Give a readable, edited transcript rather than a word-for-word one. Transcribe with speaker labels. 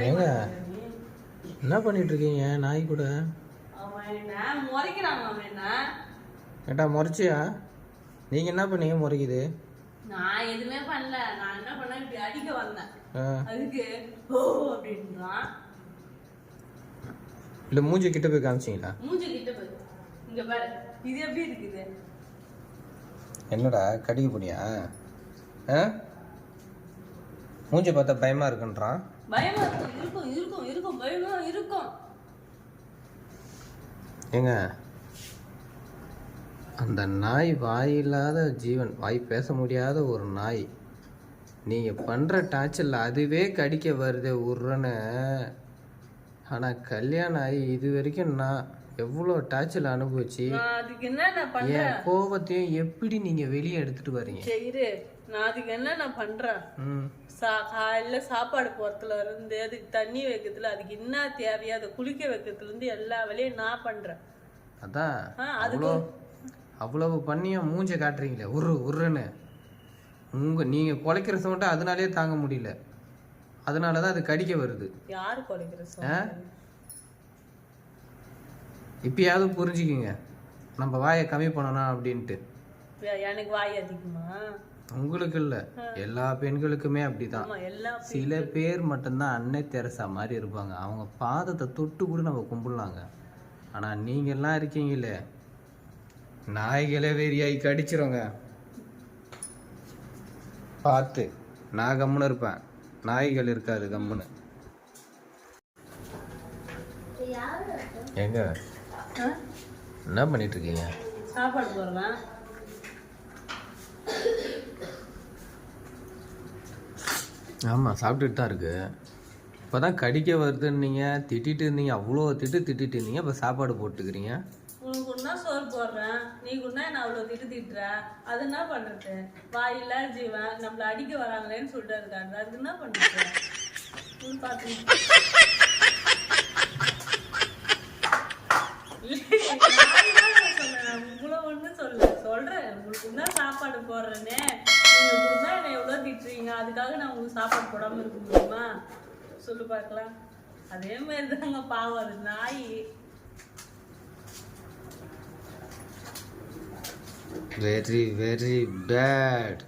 Speaker 1: ஏங்க என்ன பண்ணிட்டு இருக்கீங்க நாய் கூட? கேட்டா முறைச்சியா? நீங்க என்ன பண்ணீங்க முறைக்குது?
Speaker 2: நான் எதுவுமே பண்ணல. நான் என்ன பண்ணேன், இப்படி அடிக்க வந்தேன். அதுக்கு ஓ அப்படின்றான்.
Speaker 1: இல்ல மூஞ்சி கிட்ட போய் காமிச்சீங்களா?
Speaker 2: மூஞ்சி கிட்ட போய் இங்க பாரு, இது எப்படி இருக்குது?
Speaker 1: என்னடா கடிக்க போனியா? மூஞ்சி பார்த்தா பயமா இருக்குன்றான்.
Speaker 2: பயமா இருக்கும் இருக்கும் இருக்கும் பயமா இருக்கும்.
Speaker 1: ஏங்க அந்த நாய் வாயில்லாத ஜீவன், வாய் பேச முடியாத ஒரு நாய். நீங்க பண்ற டார்ச்சரில் அதுவே கடிக்க வருது உருன்னு. ஆனா கல்யாணம் ஆகி இது வரைக்கும் நான் எவ்வளோ டார்ச்சர் அனுபவிச்சு என் கோபத்தையும் எப்படி நீங்க வெளியே எடுத்துட்டு வரீங்க?
Speaker 2: சரி, நான் அதுக்கு என்ன பண்றேன்? காலையில சாப்பாடு போறதுல இருந்து அதுக்கு தண்ணி வைக்கிறதுல அதுக்கு என்ன தேவையோ அதை குளிக்க வைக்கிறதுல இருந்து எல்லா வேலையும் நான் பண்றேன்.
Speaker 1: அதான் அவ்வளவு பண்ணியும் மூஞ்ச காட்டுறீங்களே உருன்னு. நீங்க குலைக்கிற சவுண்டை அதனாலே தாங்க முடியல. அதனாலதான் அது கடிக்க வருது.
Speaker 2: யாரு குலைக்கிற?
Speaker 1: இப்பயாவது புரிஞ்சுக்கிங்க, நம்ம வாயை கம்மி பண்ணணும் அப்படின்ட்டு.
Speaker 2: எனக்கு வாய் அதிகமா?
Speaker 1: உங்களுக்கு இல்ல, எல்லா பெண்களுக்குமே அப்படிதான். சில பேர் மட்டும்தான் அன்னை தெரசா மாதிரி இருப்பாங்க. அவங்க பாதத்தை தொட்டு கூட நம்ம கும்பிடலாங்க. ஆனா நீங்க எல்லாம் இருக்கீங்களே, நாய்களே வெறியாய் கடிச்சிருங்க. பார்த்து நான் கம்முன்னு இருப்பேன், நாய்கள் இருக்காது கம்முன்னு. எங்க என்ன பண்ணிட்டு இருக்கீங்க?
Speaker 2: சாப்பாடு போடுறேன்.
Speaker 1: ஆமா சாப்பிட்டுட்டு தான் இருக்கு. இப்பதான் கடிக்க வருதுன்னு நீங்க திட்டிட்டு இருந்தீங்க, அவ்வளோ திட்டிட்டு இருந்தீங்க. இப்ப சாப்பாடு போட்டுக்கிறீங்க.
Speaker 2: உனக்கு ஒன்னா சோறு போடுறேன், நீ கூட என்ன அவ்வளோ திட்டுற? அது என்ன பண்றது? வாயில்ல ஜீவன் நம்மள அடிக்க வராங்களேன்னு சொல்லிட்டு இருக்காங்க. அது என்ன பண்றது? இவ்வளோ ஒண்ணு சொல்றேன். உங்களுக்கு என்ன சாப்பாடு போடுறேன்னு நீங்க கொடுத்தா என்ன எவ்வளவு திட்டுறீங்க? அதுக்காக நான் உங்களுக்கு சாப்பாடு போடாம இருக்க முடியுமா? சொல்லு பார்க்கலாம். அதே மாதிரி தாங்க பாவம் அது நாய்.
Speaker 1: Very very bad.